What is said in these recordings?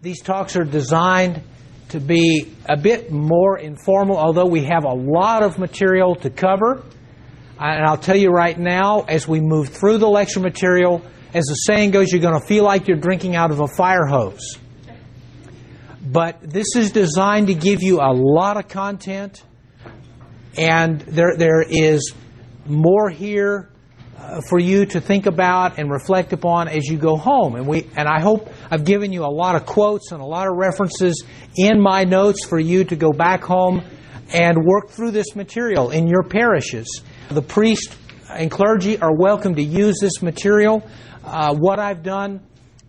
These talks are designed to be a bit more informal, although we have a lot of material to cover. And I'll tell you right now, as we move through the lecture material, as the saying goes, you're going to feel like you're drinking out of a fire hose. But this is designed to give you a lot of content, and there is more here for you to think about and reflect upon as you go home. And I hope I've given you a lot of quotes and a lot of references in my notes for you to go back home and work through this material in your parishes. The priest and clergy are welcome to use this material. What I've done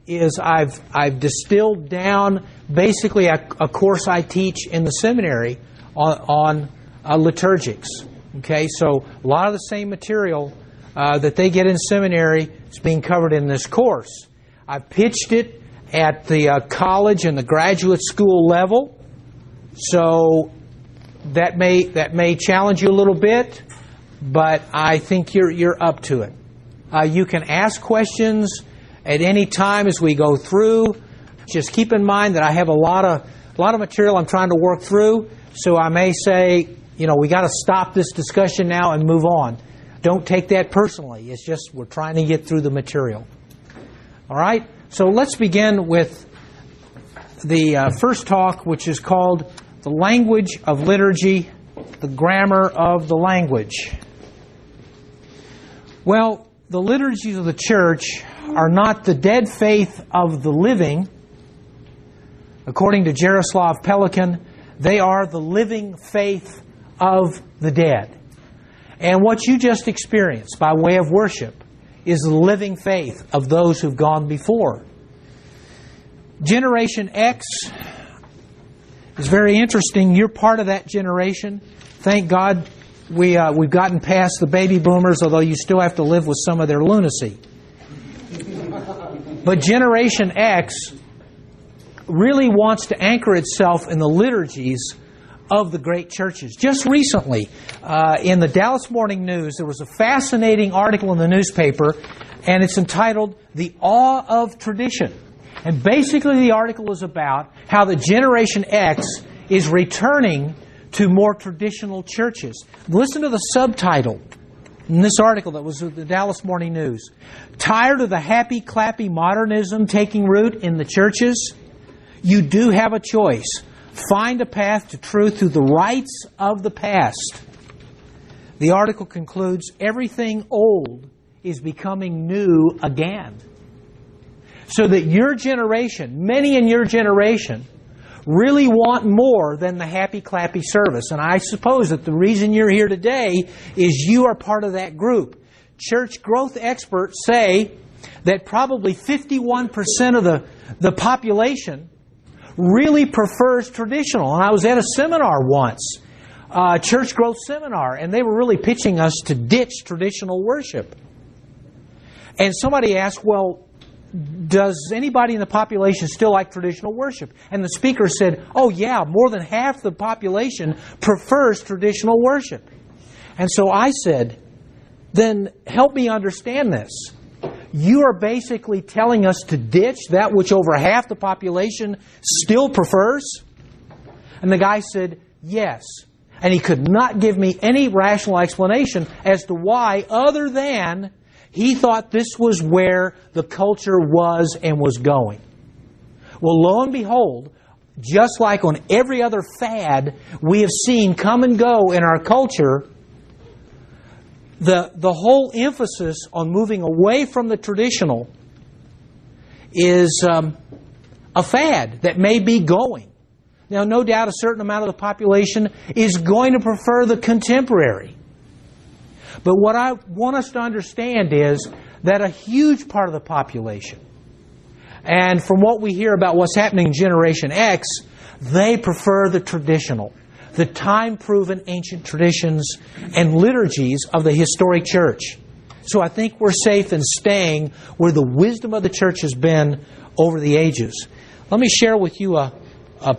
is I've distilled down basically a course I teach in the seminary on liturgics. Okay, so a lot of the same material that they get in seminary is being covered in this course. I've pitched it at the college and the graduate school level, so that may challenge you a little bit, but I think you're up to it. You can ask questions at any time as we go through. Just keep in mind that I have a lot of material I'm trying to work through, so I may say, we got to stop this discussion now and move on. Don't take that personally. It's just we're trying to get through the material. All right? So let's begin with the first talk, which is called The Language of Liturgy, the Grammar of the Language. Well, the liturgies of the Church are not the dead faith of the living. According to Jaroslav Pelikan, they are the living faith of the dead. And what you just experienced by way of worship is the living faith of those who've gone before. Generation X is very interesting. You're part of that generation. Thank God we've gotten past the baby boomers, although you still have to live with some of their lunacy. But Generation X really wants to anchor itself in the liturgies of the great churches. Just recently, in the Dallas Morning News, there was a fascinating article in the newspaper, and it's entitled The Awe of Tradition. And basically the article is about how the Generation X is returning to more traditional churches. Listen to the subtitle in this article that was in the Dallas Morning News. Tired of the happy, clappy modernism taking root in the churches? You do have a choice. Find a path to truth through the rites of the past. The article concludes, everything old is becoming new again. So that your generation, many in your generation, really want more than the happy, clappy service. And I suppose that the reason you're here today is you are part of that group. Church growth experts say that probably 51% of the population really prefers traditional. And I was at a seminar once, church growth seminar, and they were really pitching us to ditch traditional worship. And somebody asked, well, does anybody in the population still like traditional worship? And the speaker said, oh yeah, more than half the population prefers traditional worship. And so I said, then help me understand this. You are basically telling us to ditch that which over half the population still prefers? And the guy said, yes. And he could not give me any rational explanation as to why, other than he thought this was where the culture was and was going. Well, lo and behold, just like on every other fad we have seen come and go in our culture, the whole emphasis on moving away from the traditional is a fad that may be going. Now, no doubt a certain amount of the population is going to prefer the contemporary. But what I want us to understand is that a huge part of the population, and from what we hear about what's happening in Generation X, they prefer the traditional, the time-proven ancient traditions and liturgies of the historic church. So I think we're safe in staying where the wisdom of the church has been over the ages. Let me share with you a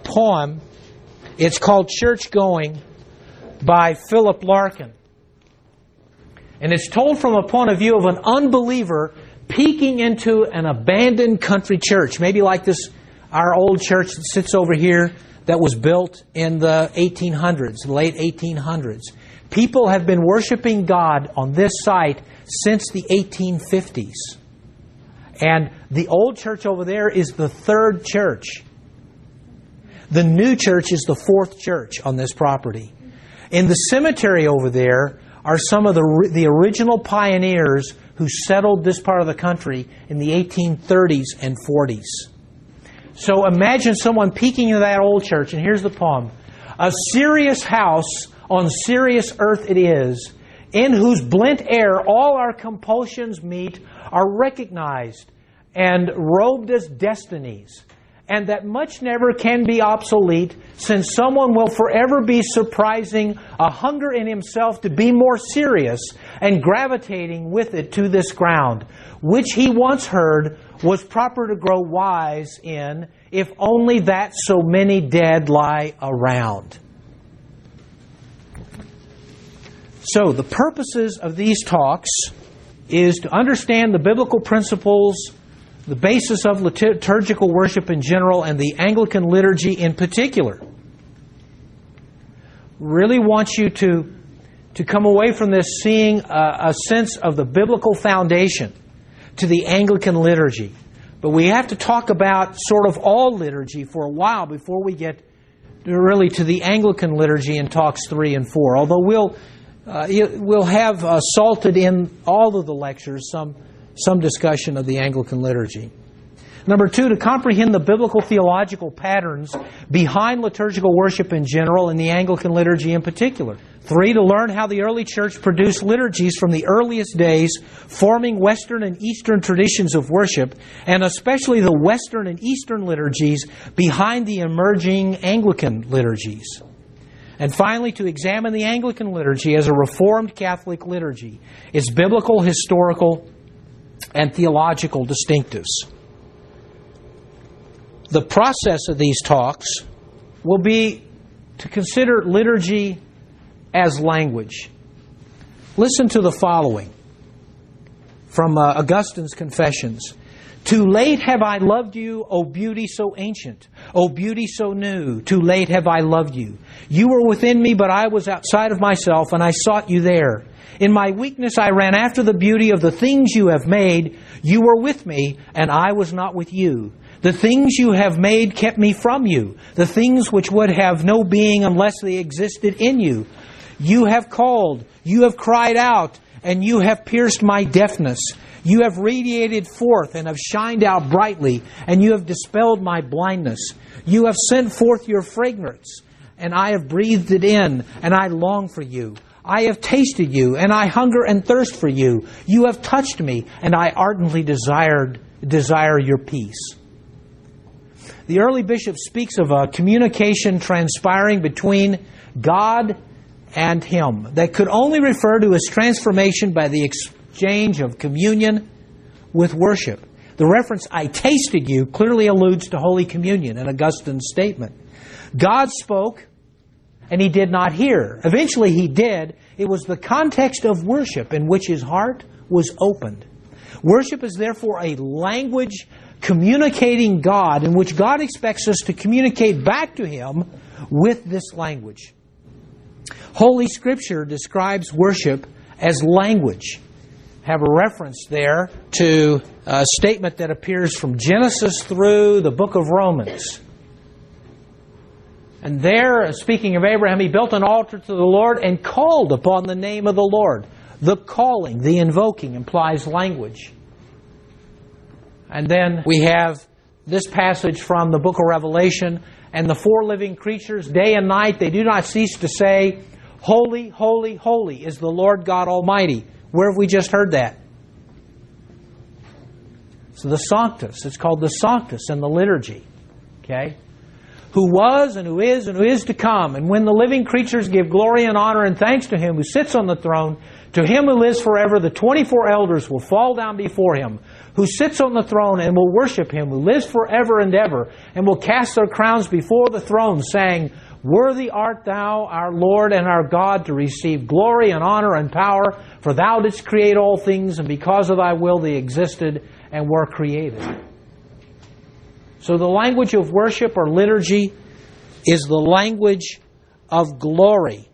poem. It's called Church Going by Philip Larkin. And it's told from a point of view of an unbeliever peeking into an abandoned country church, maybe like this our old church that sits over here that was built in the 1800s, the late 1800s. People have been worshiping God on this site since the 1850s. And the old church over there is the third church. The new church is the fourth church on this property. In the cemetery over there are some of the original pioneers who settled this part of the country in the 1830s and 40s. So imagine someone peeking into that old church, and here's the poem. A serious house on serious earth it is, in whose blent air all our compulsions meet, are recognized and robed as destinies, and that much never can be obsolete, since someone will forever be surprising a hunger in himself to be more serious and gravitating with it to this ground, which he once heard was proper to grow wise in, if only that so many dead lie around. So the purposes of these talks is to understand the biblical principles, the basis of liturgical worship in general, and the Anglican liturgy in particular. Really want you to come away from this seeing a sense of the biblical foundation to the Anglican liturgy. But we have to talk about sort of all liturgy for a while before we get really to the Anglican liturgy in talks 3 and 4. Although we'll have salted in all of the lectures some discussion of the Anglican liturgy. Number 2, to comprehend the biblical theological patterns behind liturgical worship in general and the Anglican liturgy in particular. 3, to learn how the early church produced liturgies from the earliest days, forming Western and Eastern traditions of worship, and especially the Western and Eastern liturgies behind the emerging Anglican liturgies. And finally, to examine the Anglican liturgy as a Reformed Catholic liturgy, its biblical, historical, and theological distinctives. The process of these talks will be to consider liturgy as language. Listen to the following from Augustine's Confessions. Too late have I loved you, O beauty so ancient, O beauty so new, too late have I loved you. You were within me, but I was outside of myself, and I sought you there. In my weakness I ran after the beauty of the things you have made. You were with me, and I was not with you. The things you have made kept me from you, the things which would have no being unless they existed in you. You have called, you have cried out, and you have pierced my deafness. You have radiated forth and have shined out brightly, and you have dispelled my blindness. You have sent forth your fragrance, and I have breathed it in, and I long for you. I have tasted you, and I hunger and thirst for you. You have touched me, and I ardently desire your peace. The early bishop speaks of a communication transpiring between God and him that could only refer to his transformation by the exchange of communion with worship. The reference, I tasted you, clearly alludes to Holy Communion in Augustine's statement. God spoke, and he did not hear. Eventually he did. It was the context of worship in which his heart was opened. Worship is therefore a language communicating God, in which God expects us to communicate back to him with this language. Holy Scripture describes worship as language. Have a reference there to a statement that appears from Genesis through the book of Romans. And there, speaking of Abraham, he built an altar to the Lord and called upon the name of the Lord. The calling, the invoking, implies language. And then we have this passage from the book of Revelation. And the 4 living creatures, day and night, they do not cease to say, Holy, holy, holy is the Lord God Almighty. Where have we just heard that? So the Sanctus. It's called the Sanctus in the liturgy. Okay? Who was and who is to come. And when the living creatures give glory and honor and thanks to him who sits on the throne, to him who lives forever, the 24 elders will fall down before him, who sits on the throne, and will worship him who lives forever and ever, and will cast their crowns before the throne, saying, Worthy art thou, our Lord and our God, to receive glory and honor and power, for thou didst create all things, and because of thy will they existed and were created. So the language of worship or liturgy is the language of glory.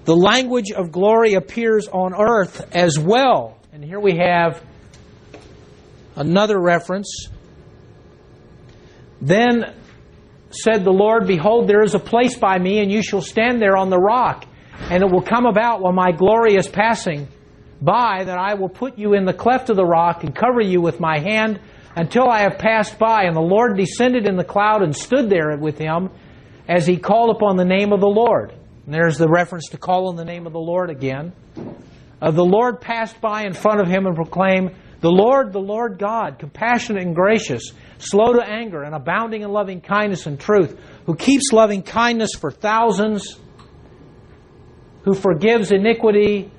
The language of glory appears on earth as well. And here we have another reference. Then said the Lord, Behold, there is a place by me, and you shall stand there on the rock. And it will come about while my glory is passing by, that I will put you in the cleft of the rock and cover you with my hand until I have passed by. And the Lord descended in the cloud and stood there with him as he called upon the name of the Lord. And there's the reference to call on the name of the Lord again. The Lord passed by in front of him and proclaimed, the Lord God, compassionate and gracious, slow to anger and abounding in loving kindness and truth, who keeps loving kindness for thousands, who forgives iniquity,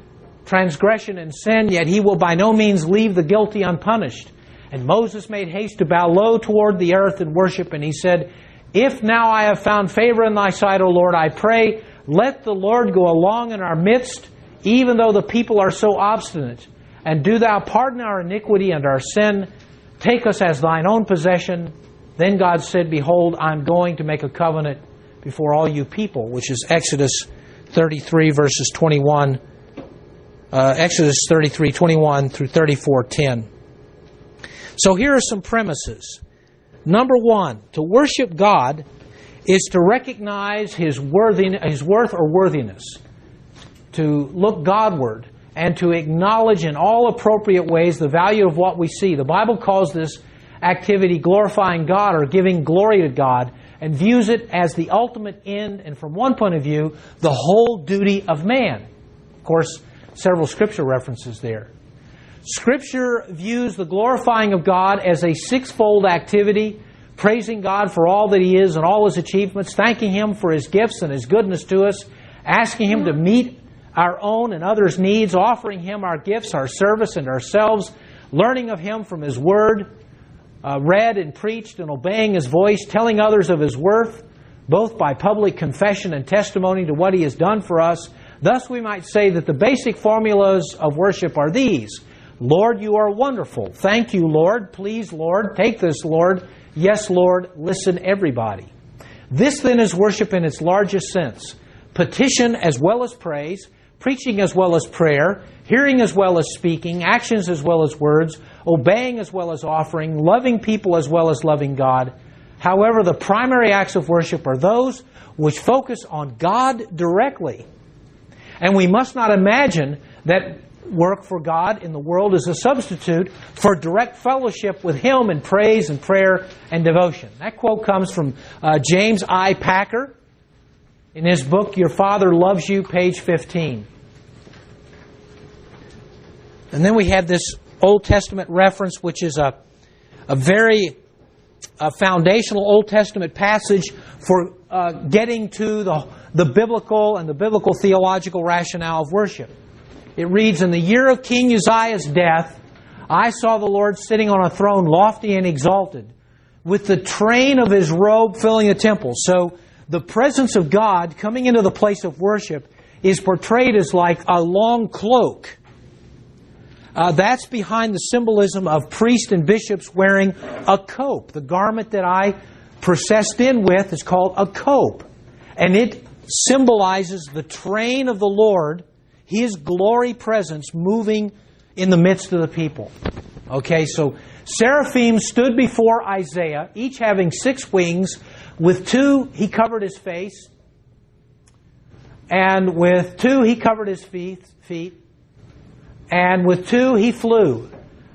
transgression, and sin, yet he will by no means leave the guilty unpunished. And Moses made haste to bow low toward the earth and worship, and he said, If now I have found favor in thy sight, O Lord, I pray, let the Lord go along in our midst, even though the people are so obstinate. And do thou pardon our iniquity and our sin. Take us as thine own possession. Then God said, Behold, I'm going to make a covenant before all you people, which is Exodus 33, verses 21. Exodus 33, 21 through 34, 10. So here are some premises. Number one, to worship God is to recognize His worth or worthiness, to look Godward, and to acknowledge in all appropriate ways the value of what we see. The Bible calls this activity glorifying God or giving glory to God, and views it as the ultimate end, and from one point of view, the whole duty of man. Of course, several Scripture references there. Scripture views the glorifying of God as a sixfold activity, praising God for all that He is and all His achievements, thanking Him for His gifts and His goodness to us, asking Him to meet our own and others' needs, offering Him our gifts, our service, and ourselves, learning of Him from His Word, read and preached, and obeying His voice, telling others of His worth, both by public confession and testimony to what He has done for us. Thus we might say that the basic formulas of worship are these. Lord, you are wonderful. Thank you, Lord. Please, Lord. Take this, Lord. Yes, Lord. Listen, everybody. This then is worship in its largest sense. Petition as well as praise, preaching as well as prayer, hearing as well as speaking, actions as well as words, obeying as well as offering, loving people as well as loving God. However, the primary acts of worship are those which focus on God directly. And we must not imagine that work for God in the world is a substitute for direct fellowship with Him in praise and prayer and devotion. That quote comes from James I. Packer in his book, Your Father Loves You, page 15. And then we have this Old Testament reference, which is a very foundational Old Testament passage for getting to the biblical and the biblical theological rationale of worship. It reads, In the year of King Uzziah's death, I saw the Lord sitting on a throne lofty and exalted, with the train of His robe filling the temple. So the presence of God coming into the place of worship is portrayed as like a long cloak. That's behind the symbolism of priests and bishops wearing a cope. The garment that I processed in with is called a cope. And it symbolizes the train of the Lord, His glory presence moving in the midst of the people. Okay, so seraphim stood before Isaiah, each having 6 wings. With 2, he covered his face. And with 2, he covered his feet. And with 2, he flew.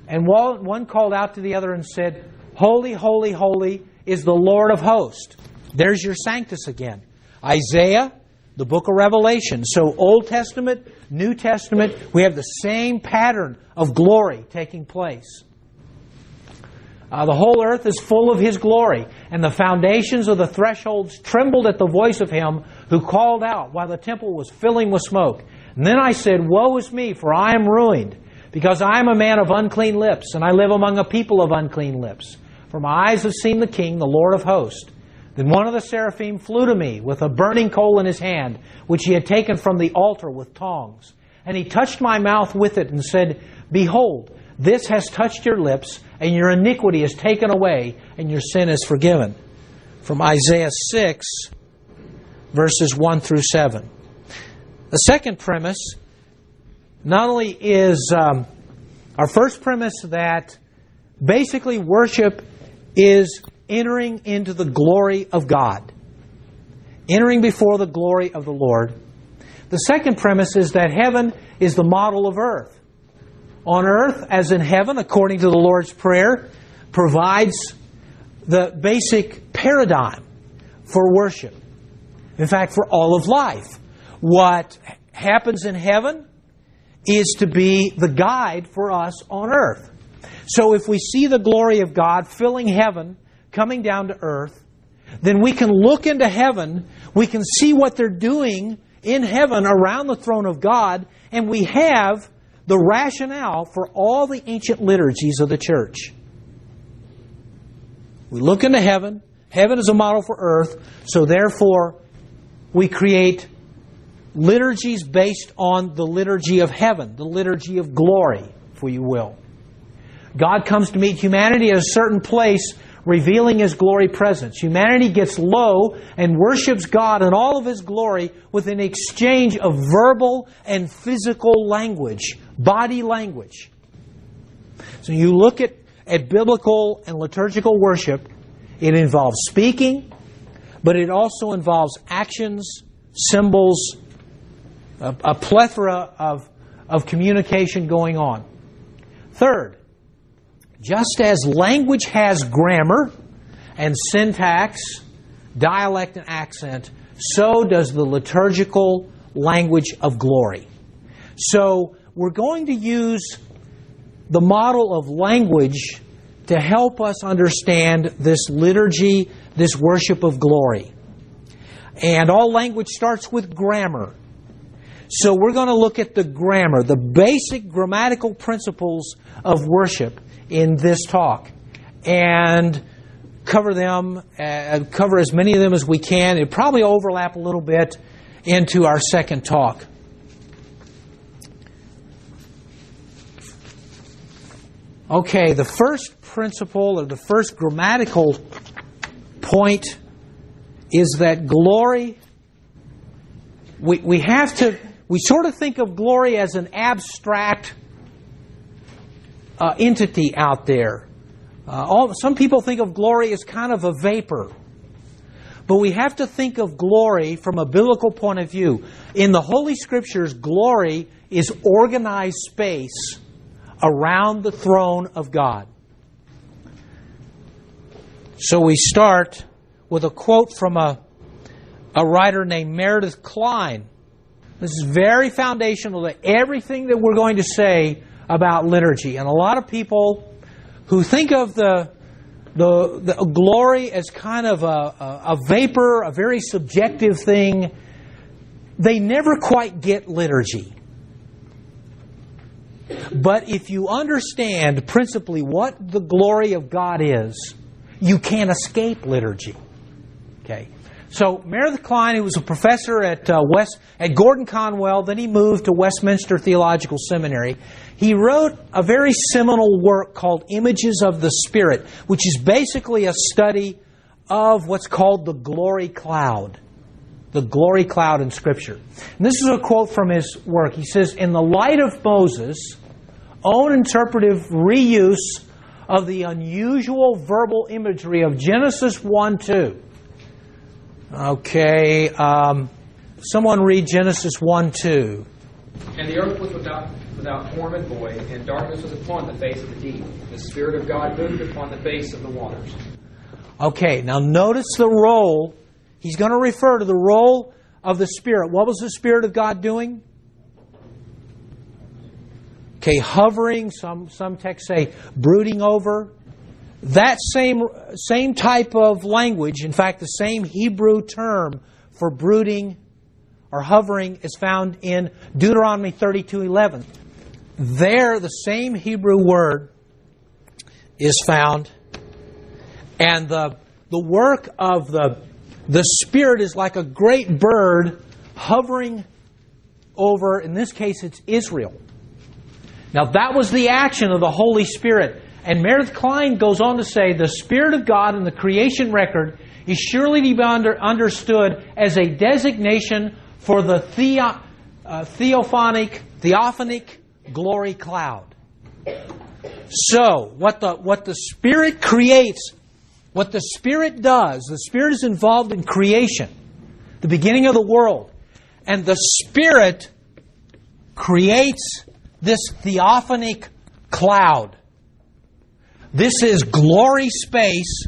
And one called out to the other and said, Holy, holy, holy is the Lord of hosts. There's your Sanctus again. Isaiah, the book of Revelation. So Old Testament, New Testament, we have the same pattern of glory taking place. The whole earth is full of His glory, and the foundations of the thresholds trembled at the voice of Him who called out while the temple was filling with smoke. And then I said, Woe is me, for I am ruined, because I am a man of unclean lips, and I live among a people of unclean lips. For my eyes have seen the King, the Lord of hosts. Then one of the seraphim flew to me with a burning coal in his hand, which he had taken from the altar with tongs. And he touched my mouth with it and said, Behold, this has touched your lips, and your iniquity is taken away, and your sin is forgiven. From Isaiah 6, verses 1 through 7. The second premise, not only is our first premise that basically worship is entering into the glory of God. Entering before the glory of the Lord. The second premise is that heaven is the model of earth. On earth, as in heaven, according to the Lord's Prayer, provides the basic paradigm for worship. In fact, for all of life. What happens in heaven is to be the guide for us on earth. So if we see the glory of God filling heaven, coming down to earth, then we can look into heaven, we can see what they're doing in heaven around the throne of God, and we have the rationale for all the ancient liturgies of the church. We look into heaven. Heaven is a model for earth, so therefore we create liturgies based on the liturgy of heaven, the liturgy of glory, if you will. God comes to meet humanity at a certain place, revealing His glory presence. Humanity gets low and worships God in all of His glory with an exchange of verbal and physical language, body language. So you look at biblical and liturgical worship, it involves speaking, but it also involves actions, symbols, a plethora of communication going on. Third, just as language has grammar and syntax, dialect and accent, so does the liturgical language of glory. So we're going to use the model of language to help us understand this liturgy, this worship of glory. And all language starts with grammar. So we're going to look at the grammar, the basic grammatical principles of worship in this talk, and cover them, cover as many of them as we can. It'll probably overlap a little bit into our second talk. Okay, the first principle, or the first grammatical point, is that glory, we sort of think of glory as an abstract entity out there. Some people think of glory as kind of a vapor. But we have to think of glory from a biblical point of view. In the Holy Scriptures, glory is organized space around the throne of God. So we start with a quote from a writer named Meredith Kline. This is very foundational to everything that we're going to say about liturgy. And a lot of people who think of the glory as kind of a vapor, a very subjective thing, they never quite get liturgy. But if you understand principally what the glory of God is, you can't escape liturgy. Okay. So Meredith Kline, who was a professor at Gordon Conwell, then he moved to Westminster Theological Seminary. He wrote a very seminal work called Images of the Spirit, which is basically a study of what's called the glory cloud. The glory cloud in Scripture. And this is a quote from his work. He says, "In the light of Moses' own interpretive reuse of the unusual verbal imagery of Genesis 1:2." Okay, someone read Genesis 1:2. "And the earth was without form and void, and darkness was upon the face of the deep. The Spirit of God moved upon the face of the waters." Okay, now notice the role. He's going to refer to the role of the Spirit. What was the Spirit of God doing? Okay, hovering. Some texts say brooding over. That same type of language, in fact, the same Hebrew term for brooding or hovering is found in Deuteronomy 32:11. There, the same Hebrew word is found, and the work of the Spirit is like a great bird hovering over, in this case, it's Israel. Now, that was the action of the Holy Spirit And Meredith Kline goes on to say, the Spirit of God in the creation record is surely to be understood as a designation for the theophanic glory cloud. So, what the Spirit creates, what the Spirit does, the Spirit is involved in creation, the beginning of the world. And the Spirit creates this theophanic cloud. This is glory space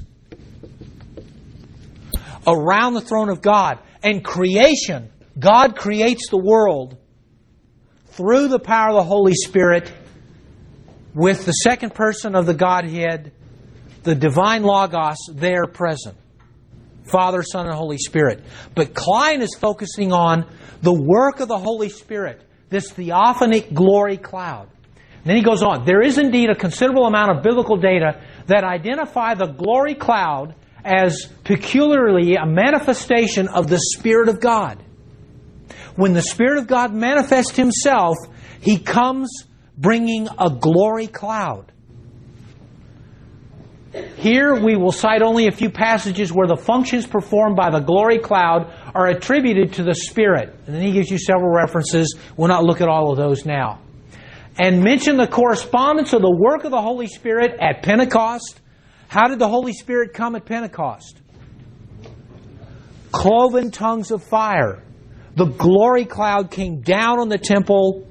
around the throne of God. And creation, God creates the world through the power of the Holy Spirit with the second person of the Godhead, the divine Logos, there present. Father, Son, and Holy Spirit. But Kline is focusing on the work of the Holy Spirit, this theophanic glory cloud. And then he goes on, there is indeed a considerable amount of biblical data that identify the glory cloud as peculiarly a manifestation of the Spirit of God. When the Spirit of God manifests Himself, He comes bringing a glory cloud. Here we will cite only a few passages where the functions performed by the glory cloud are attributed to the Spirit. And then he gives you several references. We'll not look at all of those now. And mention the correspondence of the work of the Holy Spirit at Pentecost. How did the Holy Spirit come at Pentecost? Cloven tongues of fire. The glory cloud came down on the temple,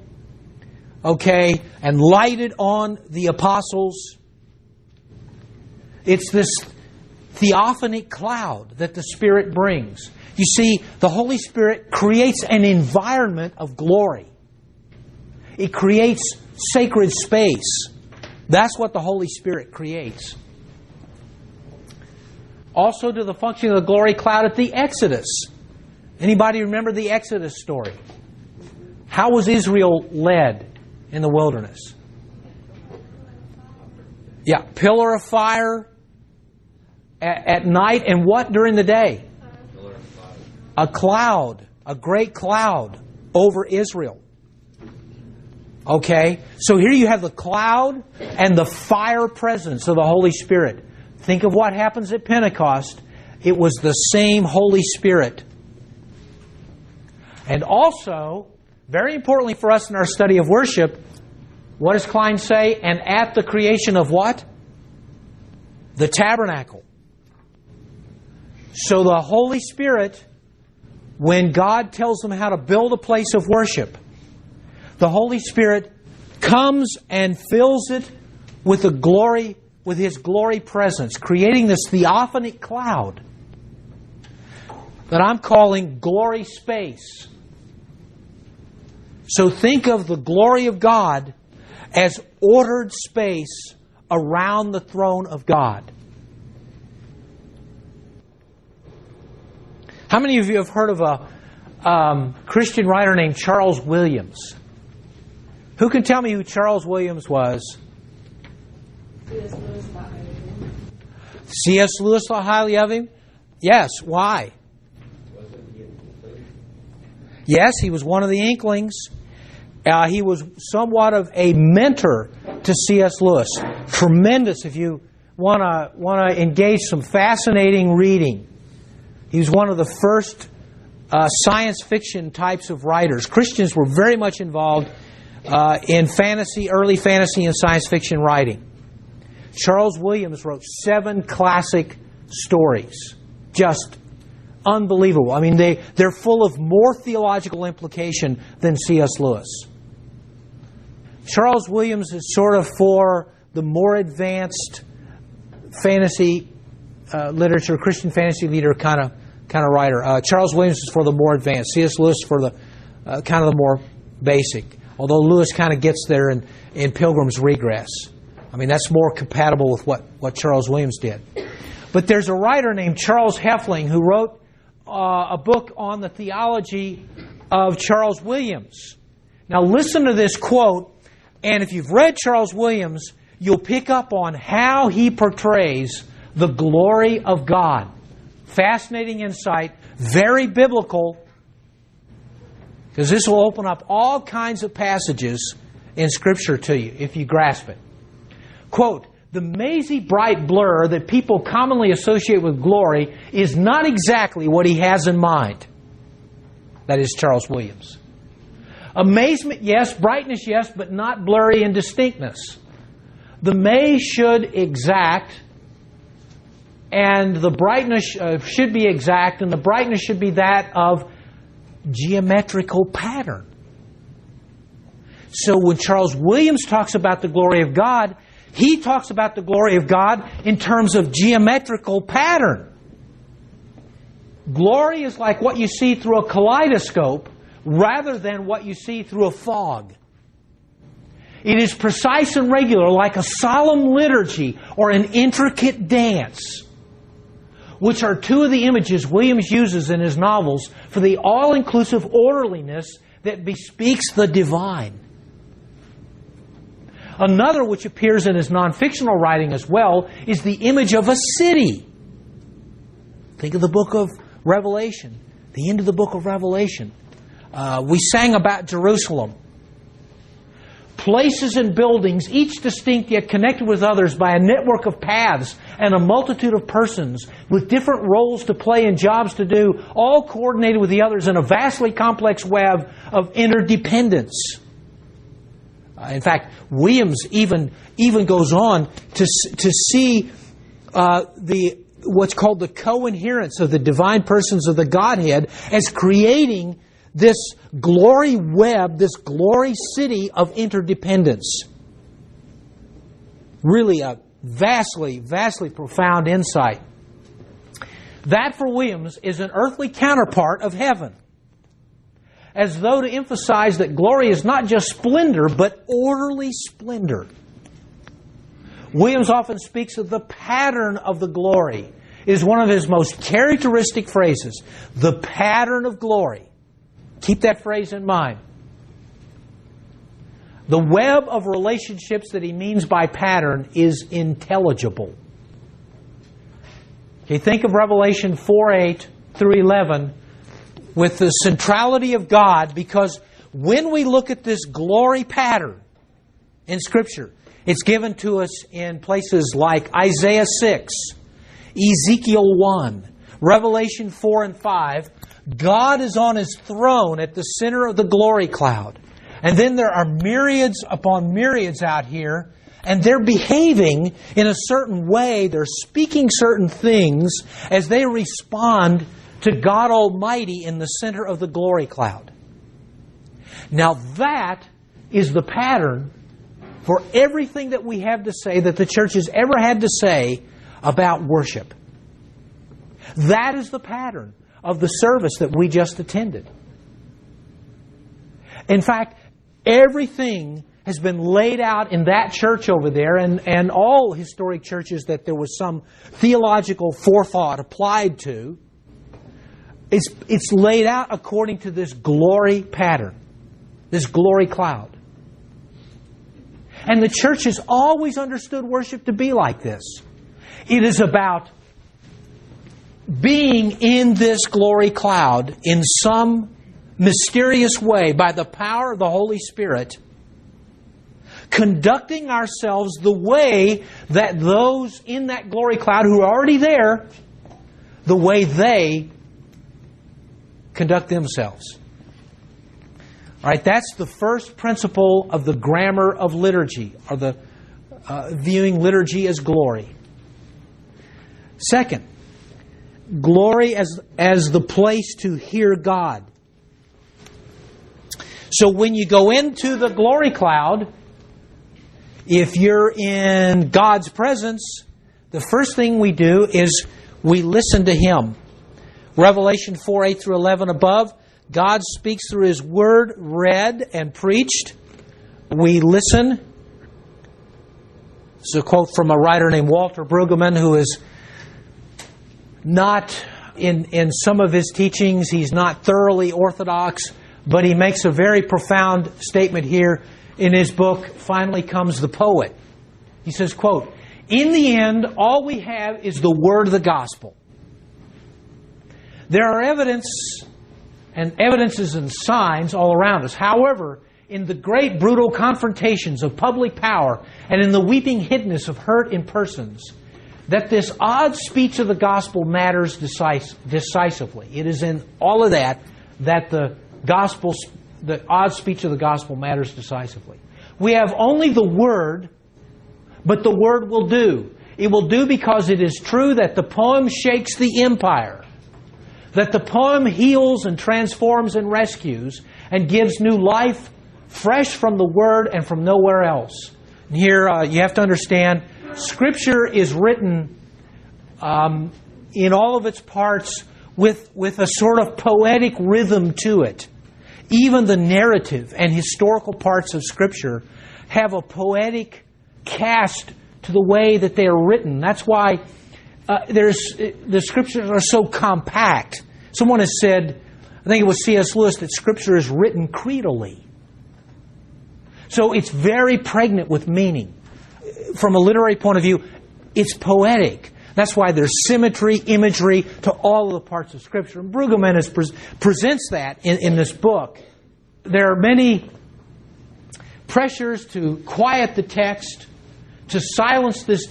and lighted on the apostles. It's this theophanic cloud that the Spirit brings. You see, the Holy Spirit creates an environment of glory. It creates sacred space. That's what the Holy Spirit creates. Also to the function of the glory cloud at the Exodus. Anybody remember the Exodus story? How was Israel led in the wilderness? Yeah, pillar of fire at night, and what during the day? A cloud, a great cloud over Israel. So here you have the cloud and the fire presence of the Holy Spirit. Think of what happens at Pentecost. It was the same Holy Spirit. And also, very importantly for us in our study of worship, what does Kline say? And at the creation of what? The tabernacle. So the Holy Spirit, when God tells them how to build a place of worship, the Holy Spirit comes and fills it with the glory, with His glory presence, creating this theophanic cloud that I'm calling glory space. So think of the glory of God as ordered space around the throne of God. How many of you have heard of a Christian writer named Charles Williams? Who can tell me who Charles Williams was? C.S. Lewis thought highly of him? Yes. Why? Yes, he was one of the Inklings. He was somewhat of a mentor to C.S. Lewis. Tremendous if you want to engage some fascinating reading. He was one of the first science fiction types of writers. Christians were very much involved in fantasy, early fantasy and science fiction writing. Charles Williams wrote 7 classic stories. Just unbelievable. I mean, they're full of more theological implication than C.S. Lewis. Charles Williams is sort of for the more advanced fantasy literature, Christian fantasy leader kind of writer. Charles Williams is for the more advanced. C.S. Lewis for the kind of the more basic. Although Lewis kind of gets there in Pilgrim's Regress. I mean, that's more compatible with what Charles Williams did. But there's a writer named Charles Heffling who wrote a book on the theology of Charles Williams. Now listen to this quote, and if you've read Charles Williams, you'll pick up on how he portrays the glory of God. Fascinating insight, very biblical, because this will open up all kinds of passages in Scripture to you if you grasp it. Quote, the mazy bright blur that people commonly associate with glory is not exactly what he has in mind. That is Charles Williams. Amazement, yes. Brightness, yes, but not blurry in distinctness. The maze should exact, and the brightness should be exact, and the brightness should be that of geometrical pattern. So when Charles Williams talks about the glory of God, he talks about the glory of God in terms of geometrical pattern. Glory is like what you see through a kaleidoscope rather than what you see through a fog. It is precise and regular, like a solemn liturgy or an intricate dance, which are two of the images Williams uses in his novels for the all-inclusive orderliness that bespeaks the divine. Another, which appears in his non-fictional writing as well, is the image of a city. Think of the book of Revelation, the end of the book of Revelation. We sang about Jerusalem. Places and buildings, each distinct yet connected with others by a network of paths and a multitude of persons with different roles to play and jobs to do, all coordinated with the others in a vastly complex web of interdependence. In fact, Williams even goes on to see what's called the coherence of the divine persons of the Godhead as creating this glory web, this glory city of interdependence. Really a vastly, vastly profound insight. That, for Williams, is an earthly counterpart of heaven, as though to emphasize that glory is not just splendor, but orderly splendor. Williams often speaks of the pattern of the glory. It is one of his most characteristic phrases, the pattern of glory. Keep that phrase in mind. The web of relationships that he means by pattern is intelligible. Okay, think of Revelation 4:8 through 11 with the centrality of God, because when we look at this glory pattern in Scripture, it's given to us in places like Isaiah 6, Ezekiel 1, Revelation 4 and 5. God is on His throne at the center of the glory cloud. And then there are myriads upon myriads out here, and they're behaving in a certain way. They're speaking certain things as they respond to God Almighty in the center of the glory cloud. Now that is the pattern for everything that we have to say, that the church has ever had to say about worship. That is the pattern of the service that we just attended. In fact, everything has been laid out in that church over there, and all historic churches that there was some theological forethought applied to. It's laid out according to this glory pattern, this glory cloud. And the church has always understood worship to be like this. It is about being in this glory cloud in some mysterious way by the power of the Holy Spirit, conducting ourselves the way that those in that glory cloud who are already there, the way they conduct themselves. All right, that's the first principle of the grammar of liturgy, or the viewing liturgy as glory. Second, glory as the place to hear God. So when you go into the glory cloud, if you're in God's presence, the first thing we do is we listen to Him. Revelation 4:8 through 11 above, God speaks through His Word, read and preached. We listen. It's a quote from a writer named Walter Brueggemann, who is not, in some of his teachings, he's not thoroughly orthodox, but he makes a very profound statement here in his book, Finally Comes the Poet. He says, quote, "In the end, all we have is the word of the gospel. There are evidences and signs all around us. However, in the great brutal confrontations of public power and in the weeping hiddenness of hurt in persons, that this odd speech of the gospel matters decisively. It is in all of that the odd speech of the gospel matters decisively. We have only the Word, but the Word will do. It will do because it is true that the poem shakes the empire, that the poem heals and transforms and rescues and gives new life fresh from the Word and from nowhere else. And here you have to understand, Scripture is written in all of its parts with a sort of poetic rhythm to it. Even the narrative and historical parts of Scripture have a poetic cast to the way that they are written. That's why the Scriptures are so compact. Someone has said, I think it was C.S. Lewis, that Scripture is written creedally. So it's very pregnant with meaning. From a literary point of view, it's poetic. That's why there's symmetry, imagery to all of the parts of Scripture. And Brueggemann presents that in this book. There are many pressures to quiet the text, to silence this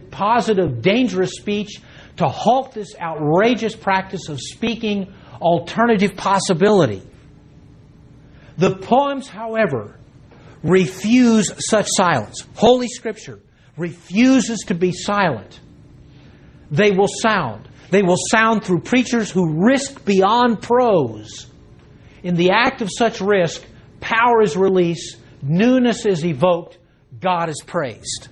positive, dangerous speech, to halt this outrageous practice of speaking alternative possibility. The poems, however, refuse such silence. Holy Scripture refuses to be silent. They will sound. They will sound through preachers who risk beyond prose. In the act of such risk, power is released, newness is evoked, God is praised.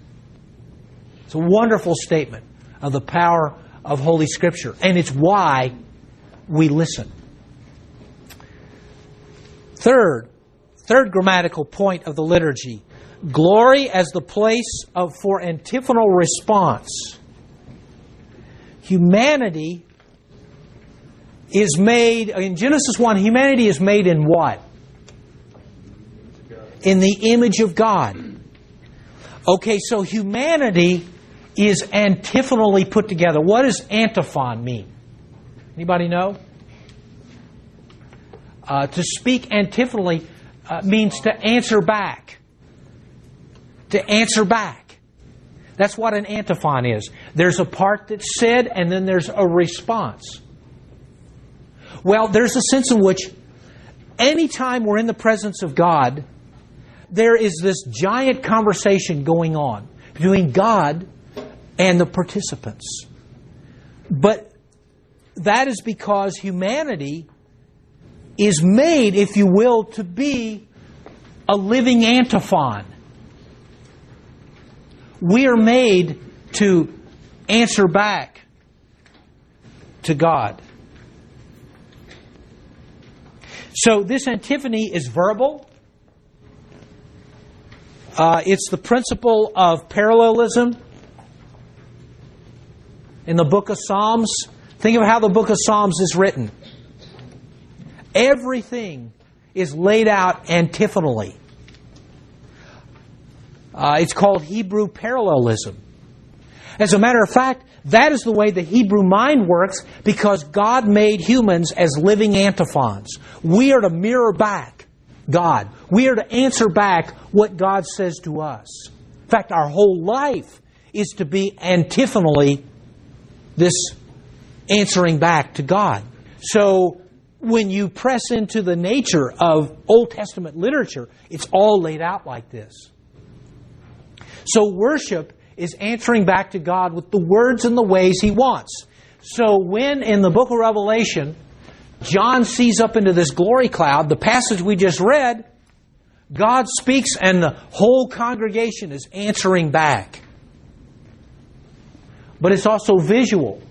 It's a wonderful statement of the power of Holy Scripture, and it's why we listen. Third grammatical point of the liturgy, glory as the place for antiphonal response. Humanity is made, in Genesis 1, humanity is made in what? In the image of God. Okay, so humanity is antiphonally put together. What does antiphon mean? Anybody know? To speak antiphonally means to answer back. To answer back. That's what an antiphon is. There's a part that's said and then there's a response. Well, there's a sense in which anytime we're in the presence of God, there is this giant conversation going on between God and the participants. But that is because humanity is made, if you will, to be a living antiphon. We are made to answer back to God. So this antiphony is verbal. It's the principle of parallelism in the book of Psalms. Think of how the book of Psalms is written. Everything is laid out antiphonally. It's called Hebrew parallelism. As a matter of fact, that is the way the Hebrew mind works because God made humans as living antiphons. We are to mirror back God. We are to answer back what God says to us. In fact, our whole life is to be antiphonally this answering back to God. So when you press into the nature of Old Testament literature, it's all laid out like this. So worship is answering back to God with the words and the ways He wants. So when in the book of Revelation, John sees up into this glory cloud, the passage we just read, God speaks and the whole congregation is answering back. But it's also visual.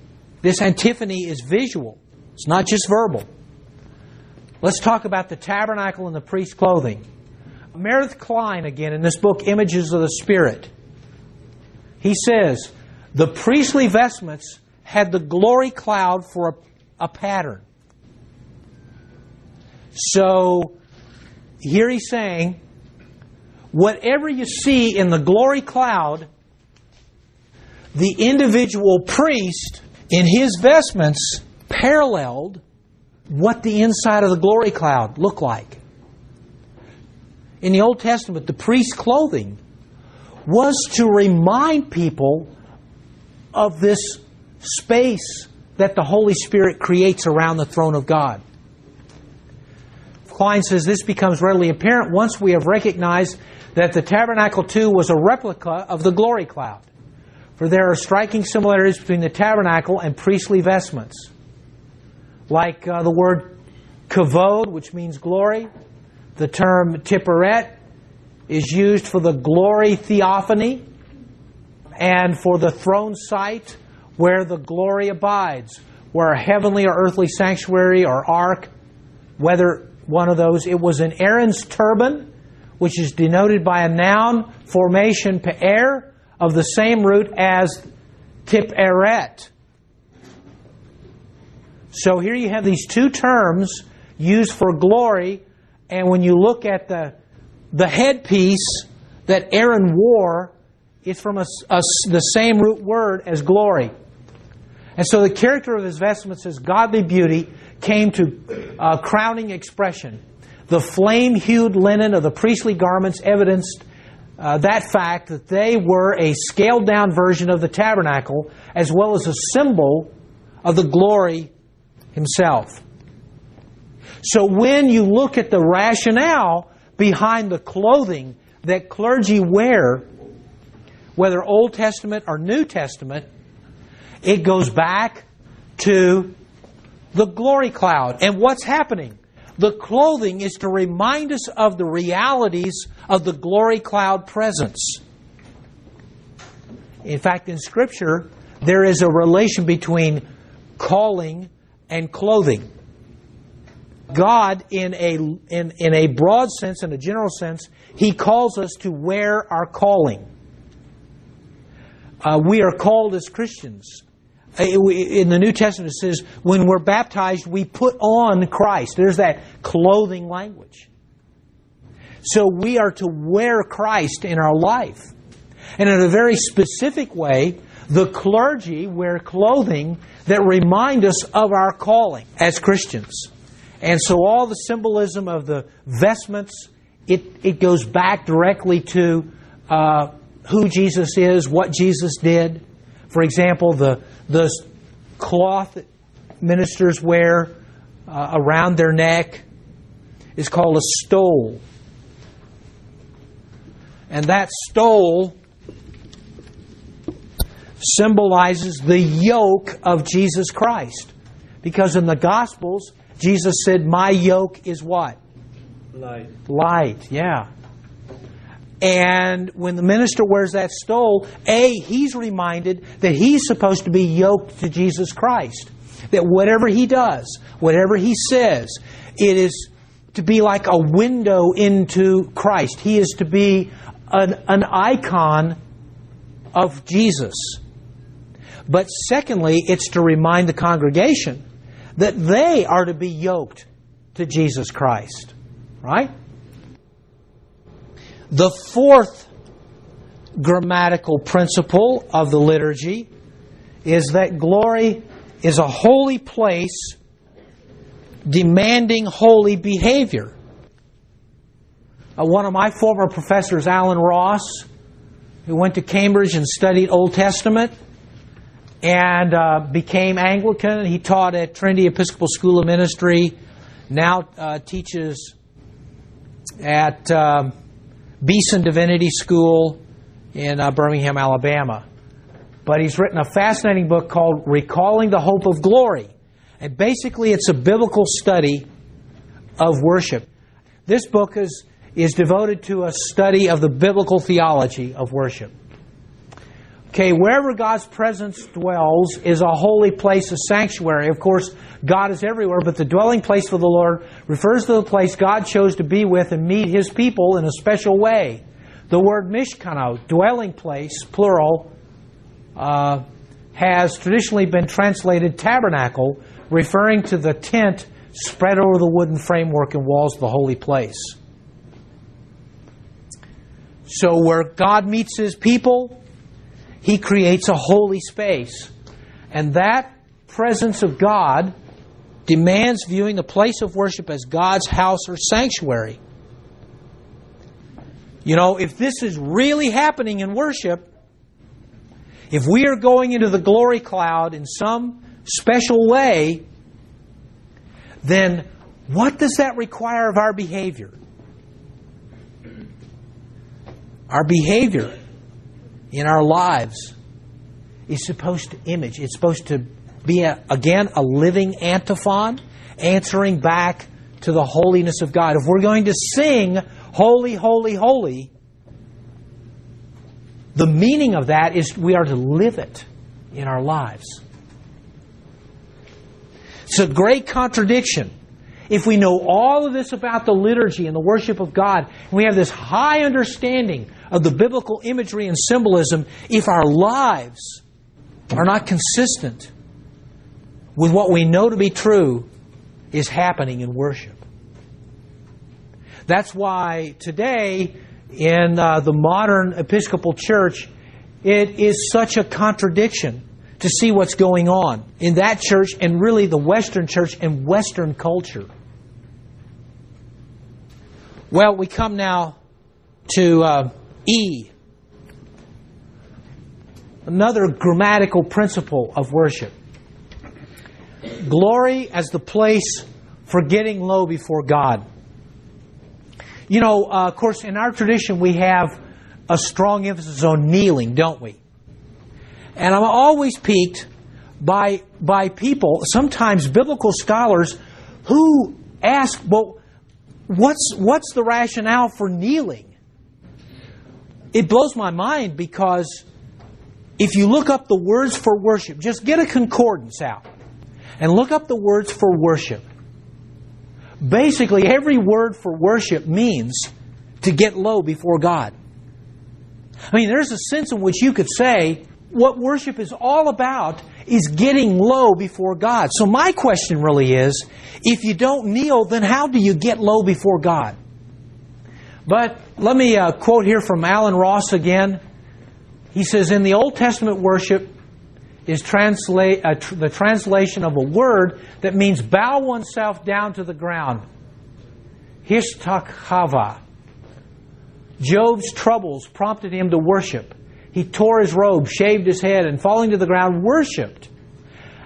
This antiphony is visual. It's not just verbal. Let's talk about the tabernacle and the priest's clothing. Meredith Kline, again, in this book, Images of the Spirit, he says, the priestly vestments had the glory cloud for a pattern. So, here he's saying, whatever you see in the glory cloud, the individual priest in his vestments paralleled what the inside of the glory cloud looked like. in the Old Testament, the priest's clothing, was to remind people of this space that the Holy Spirit creates around the throne of God. Klein says this becomes readily apparent once we have recognized that the tabernacle too was a replica of the glory cloud. For there are striking similarities between the tabernacle and priestly vestments. Like the word kavod, which means glory. The term tiperet is used for the glory theophany and for the throne site where the glory abides, where a heavenly or earthly sanctuary or ark, whether one of those. It was in Aaron's turban, which is denoted by a noun formation pe'er of the same root as tiperet. So here you have these two terms used for glory, and when you look at the headpiece that Aaron wore, it's from the same root word as glory. And so the character of his vestments as godly beauty came to crowning expression. The flame-hued linen of the priestly garments evidenced that fact that they were a scaled-down version of the tabernacle, as well as a symbol of the glory himself. So when you look at the rationale behind the clothing that clergy wear, whether Old Testament or New Testament, it goes back to the glory cloud. And what's happening? The clothing is to remind us of the realities of the glory cloud presence. In fact, in Scripture, there is a relation between calling and clothing. God, in a broad sense, in a general sense, He calls us to wear our calling. We are called as Christians. In the New Testament it says, when we're baptized, we put on Christ. There's that clothing language. So we are to wear Christ in our life. And in a very specific way, the clergy wear clothing that remind us of our calling as Christians. And so all the symbolism of the vestments, it goes back directly to who Jesus is, what Jesus did. For example, the cloth that ministers wear around their neck is called a stole. And that stole symbolizes the yoke of Jesus Christ. Because in the Gospels, Jesus said, "My yoke is what? Light. Light, yeah. And when the minister wears that stole, he's reminded that he's supposed to be yoked to Jesus Christ. That whatever he does, whatever he says, it is to be like a window into Christ. He is to be an icon of Jesus. But secondly, it's to remind the congregation that they are to be yoked to Jesus Christ. Right? The fourth grammatical principle of the liturgy is that glory is a holy place demanding holy behavior. One of my former professors, Alan Ross, who went to Cambridge and studied Old Testament and became Anglican. He taught at Trinity Episcopal School of Ministry, now teaches at Beeson Divinity School in Birmingham, Alabama. But he's written a fascinating book called Recalling the Hope of Glory. And basically it's a biblical study of worship. This book is devoted to a study of the biblical theology of worship. Okay, wherever God's presence dwells is a holy place, a sanctuary. Of course, God is everywhere, but the dwelling place for the Lord refers to the place God chose to be with and meet His people in a special way. The word mishkano, dwelling place, plural, has traditionally been translated tabernacle, referring to the tent spread over the wooden framework and walls of the holy place. So where God meets His people, He creates a holy space. And that presence of God demands viewing the place of worship as God's house or sanctuary. You know, if this is really happening in worship, if we are going into the glory cloud in some special way, then what does that require of our behavior? Our behavior in our lives is supposed to image. It's supposed to be, again, a living antiphon, answering back to the holiness of God. If we're going to sing, holy, holy, holy, the meaning of that is we are to live it in our lives. It's a great contradiction. If we know all of this about the liturgy and the worship of God, and we have this high understanding of the biblical imagery and symbolism, if our lives are not consistent with what we know to be true is happening in worship. That's why today in the modern Episcopal Church, it is such a contradiction to see what's going on in that church and really the Western church and Western culture. Well, we come now to E. Another grammatical principle of worship. Glory as the place for getting low before God. You know, of course, in our tradition we have a strong emphasis on kneeling, don't we? And I'm always piqued by people, sometimes biblical scholars, who ask, well, what's the rationale for kneeling? It blows my mind because if you look up the words for worship, just get a concordance out and look up the words for worship. Basically, every word for worship means to get low before God. I mean, there's a sense in which you could say what worship is all about is getting low before God. So my question really is, if you don't kneel, then how do you get low before God? But let me quote here from Alan Ross again. He says, in the Old Testament worship is the translation of a word that means bow oneself down to the ground. Hishtakhava. Job's troubles prompted him to worship. He tore his robe, shaved his head, and falling to the ground, worshipped.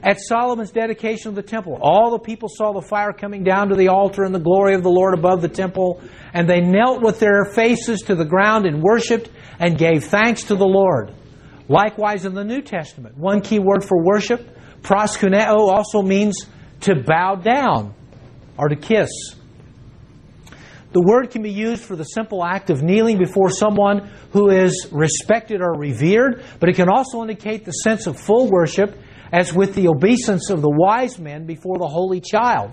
At Solomon's dedication of the temple, all the people saw the fire coming down to the altar and the glory of the Lord above the temple, and they knelt with their faces to the ground and worshipped and gave thanks to the Lord. Likewise in the New Testament, one key word for worship, proskuneo, also means to bow down or to kiss. The word can be used for the simple act of kneeling before someone who is respected or revered, but it can also indicate the sense of full worship, as with the obeisance of the wise men before the holy child.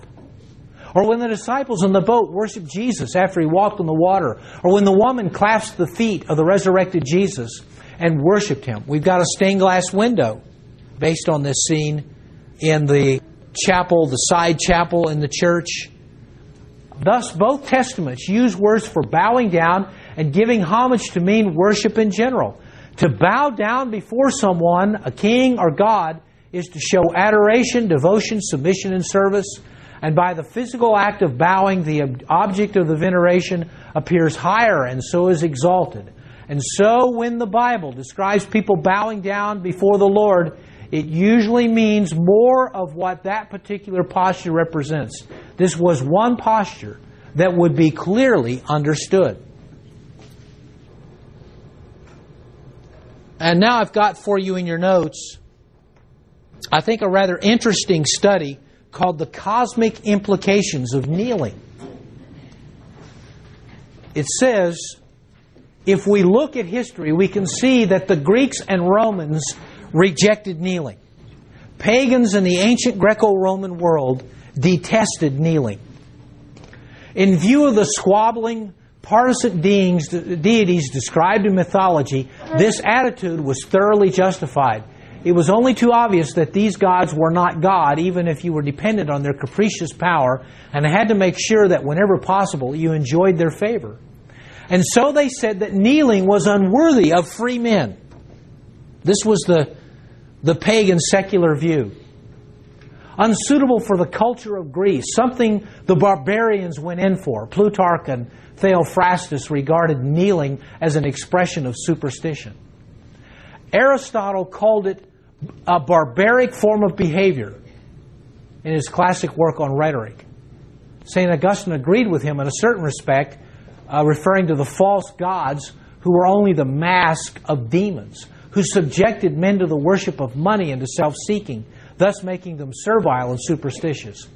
Or when the disciples in the boat worshiped Jesus after He walked on the water. Or when the woman clasped the feet of the resurrected Jesus and worshipped Him. We've got a stained glass window based on this scene in the chapel, the side chapel in the church. Thus, both Testaments use words for bowing down and giving homage to mean worship in general. To bow down before someone, a king or God, is to show adoration, devotion, submission, and service. And by the physical act of bowing, the object of the veneration appears higher and so is exalted. And so when the Bible describes people bowing down before the Lord, it usually means more of what that particular posture represents. This was one posture that would be clearly understood. And now I've got for you in your notes, I think, a rather interesting study called The Cosmic Implications of Kneeling. It says, if we look at history, we can see that the Greeks and Romans rejected kneeling. Pagans in the ancient Greco-Roman world detested kneeling. In view of the squabbling, partisan deities described in mythology, this attitude was thoroughly justified. It was only too obvious that these gods were not God, even if you were dependent on their capricious power, and had to make sure that whenever possible you enjoyed their favor. And so they said that kneeling was unworthy of free men. This was the pagan secular view. unsuitable for the culture of Greece, something the barbarians went in for. Plutarch and Theophrastus regarded kneeling as an expression of superstition. Aristotle called it a barbaric form of behavior in his classic work on rhetoric. St. Augustine agreed with him in a certain respect, referring to the false gods who were only the mask of demons, who subjected men to the worship of money and to self-seeking, thus making them servile and superstitious.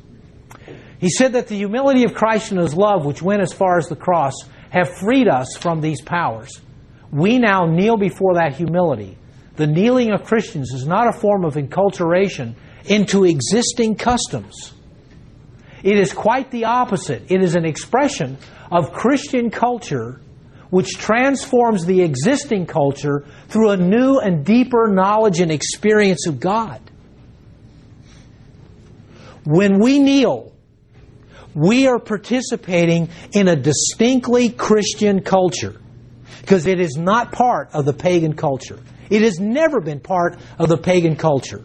He said that the humility of Christ and His love, which went as far as the cross, have freed us from these powers. We now kneel before that humility. The kneeling of Christians is not a form of enculturation into existing customs. It is quite the opposite. It is an expression of Christian culture which transforms the existing culture through a new and deeper knowledge and experience of God. When we kneel, we are participating in a distinctly Christian culture because it is not part of the pagan culture. It has never been part of the pagan culture.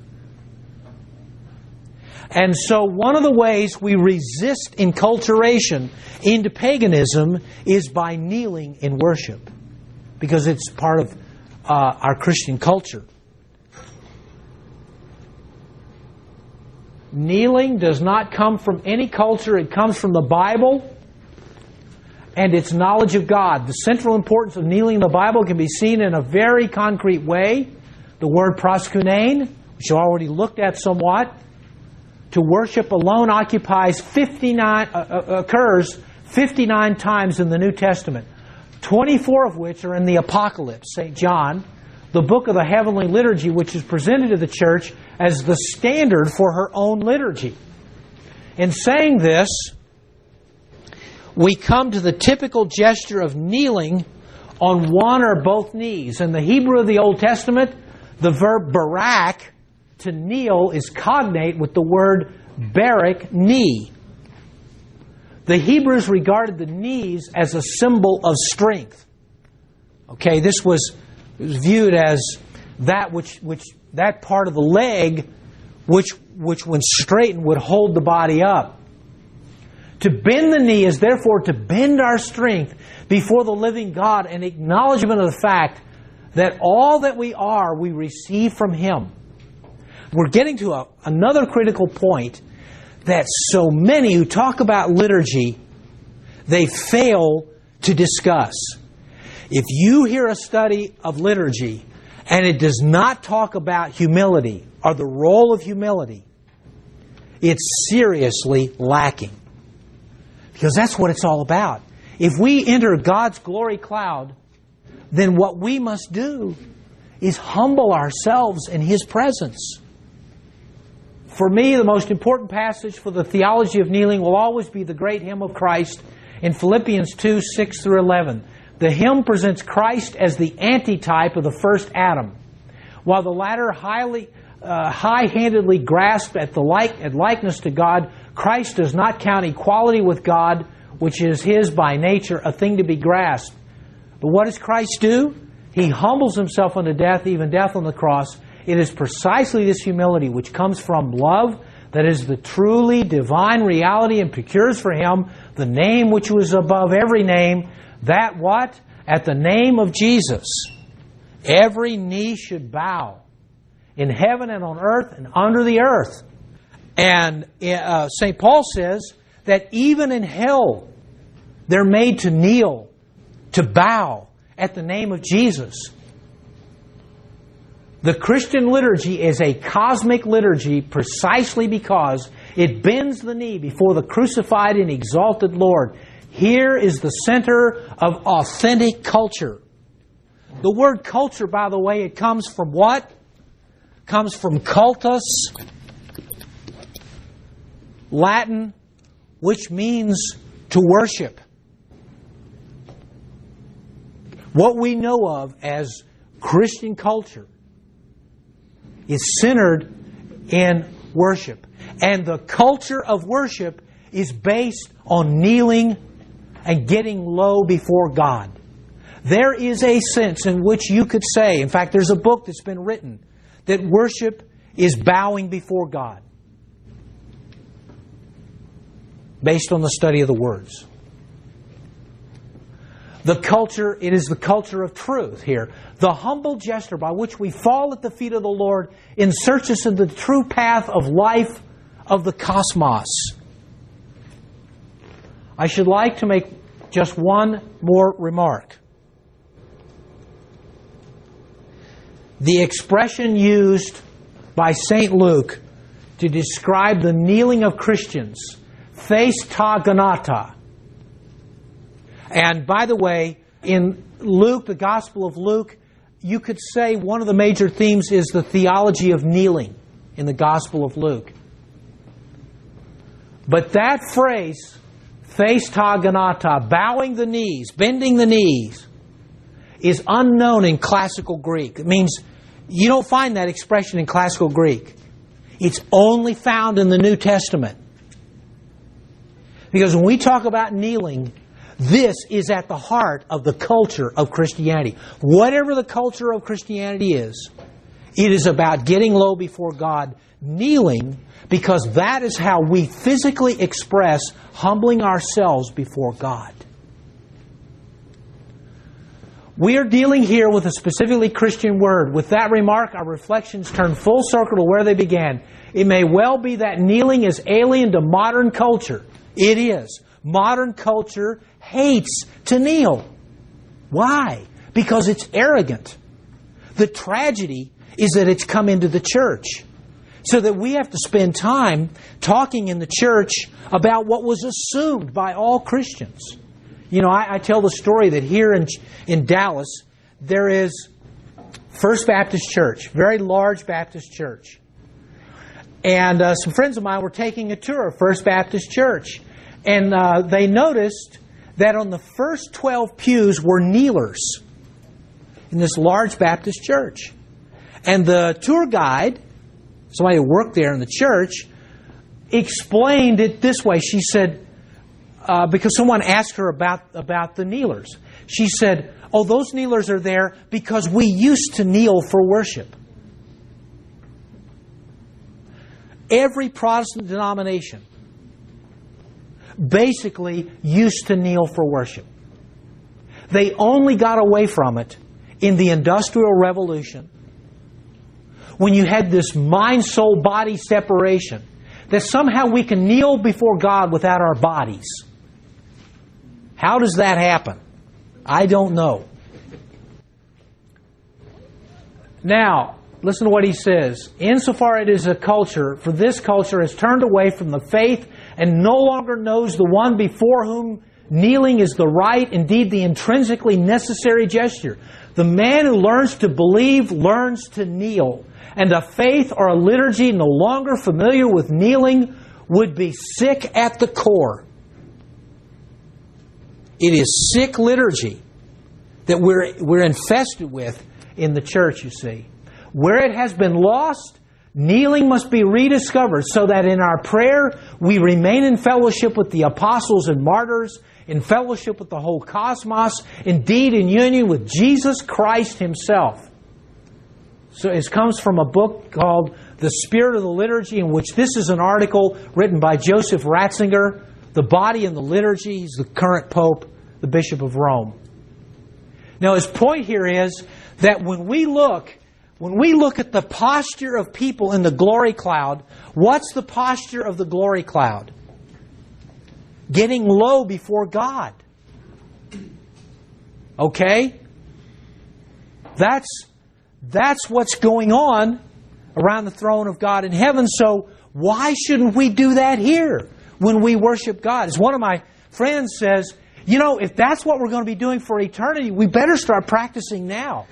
And so one of the ways we resist enculturation into paganism is by kneeling in worship, because it's part of our Christian culture. Kneeling does not come from any culture. It comes from the Bible and its knowledge of God. The central importance of kneeling in the Bible can be seen in a very concrete way. The word proskunane, which you already looked at somewhat, to worship alone occurs 59 times in the New Testament, 24 of which are in the Apocalypse, St. John, the book of the heavenly liturgy, which is presented to the church as the standard for her own liturgy. In saying this, we come to the typical gesture of kneeling on one or both knees. In the Hebrew of the Old Testament, the verb barak, to kneel, is cognate with the word barak, knee. The Hebrews regarded the knees as a symbol of strength. Okay, this was viewed as that which that part of the leg which when straightened would hold the body up. To bend the knee is therefore to bend our strength before the living God, an acknowledgement of the fact that all that we are, we receive from Him. We're getting to another critical point that so many who talk about liturgy, they fail to discuss. If you hear a study of liturgy and it does not talk about humility or the role of humility, it's seriously lacking. Because that's what it's all about. If we enter God's glory cloud, then what we must do is humble ourselves in His presence. For me, the most important passage for the theology of kneeling will always be the great hymn of Christ in Philippians 2, 6 through 11. The hymn presents Christ as the antitype of the first Adam, while the latter high-handedly grasped at likeness to God. Christ does not count equality with God, which is His by nature, a thing to be grasped. But what does Christ do? He humbles Himself unto death, even death on the cross. It is precisely this humility which comes from love that is the truly divine reality and procures for Him the name which was above every name, that what? At the name of Jesus, every knee should bow, in heaven and on earth and under the earth. And St. Paul says that even in hell, they're made to kneel, to bow at the name of Jesus. The Christian liturgy is a cosmic liturgy precisely because it bends the knee before the crucified and exalted Lord. Here is the center of authentic culture. The word culture, by the way, it comes from what? It comes from cultus, Latin, which means to worship. What we know of as Christian culture is centered in worship. And the culture of worship is based on kneeling and getting low before God. There is a sense in which you could say, in fact, there's a book that's been written, that worship is bowing before God. based on the study of the words. The culture, it is the culture of truth here. The humble gesture by which we fall at the feet of the Lord inserts us in the true path of life of the cosmos. I should like to make just one more remark. The expression used by St. Luke to describe the kneeling of Christians, "Thais ta ganata." And by the way, in Luke, the Gospel of Luke, you could say one of the major themes is the theology of kneeling in the Gospel of Luke. But that phrase, "Thais ta ganata," bowing the knees, bending the knees, is unknown in classical Greek. It means you don't find that expression in classical Greek. It's only found in the New Testament. Because when we talk about kneeling, this is at the heart of the culture of Christianity. Whatever the culture of Christianity is, it is about getting low before God, kneeling, because that is how we physically express humbling ourselves before God. We are dealing here with a specifically Christian word. With that remark, our reflections turn full circle to where they began. It may well be that kneeling is alien to modern culture. It is. Modern culture hates to kneel. Why? Because it's arrogant. The tragedy is that it's come into the church. So that we have to spend time talking in the church about what was assumed by all Christians. You know, I tell the story that here in Dallas, there is First Baptist Church, very large Baptist church. And some friends of mine were taking a tour of First Baptist Church. And they noticed that on the first 12 pews were kneelers in this large Baptist church. And the tour guide, somebody who worked there in the church, explained it this way. She said, because someone asked her about the kneelers. She said, "Oh, those kneelers are there because we used to kneel for worship." Every Protestant denomination basically used to kneel for worship. They only got away from it in the Industrial Revolution, when you had this mind-soul-body separation, that somehow we can kneel before God without our bodies. How does that happen? I don't know. Now, listen to what he says. "Insofar it is a culture, for this culture has turned away from the faith and no longer knows the one before whom kneeling is the right, indeed the intrinsically necessary gesture. The man who learns to believe learns to kneel. And a faith or a liturgy no longer familiar with kneeling would be sick at the core." It is sick liturgy that we're infested with in the church, you see. Where it has been lost, kneeling must be rediscovered so that in our prayer we remain in fellowship with the apostles and martyrs, in fellowship with the whole cosmos, indeed in union with Jesus Christ Himself. So it comes from a book called The Spirit of the Liturgy, in which this is an article written by Joseph Ratzinger, The Body and the Liturgy. He's the current Pope, the Bishop of Rome. Now his point here is that when we look at the posture of people in the glory cloud, what's the posture of the glory cloud? Getting low before God. Okay? That's what's going on around the throne of God in heaven. So why shouldn't we do that here when we worship God? As one of my friends says, you know, if that's what we're going to be doing for eternity, we better start practicing now.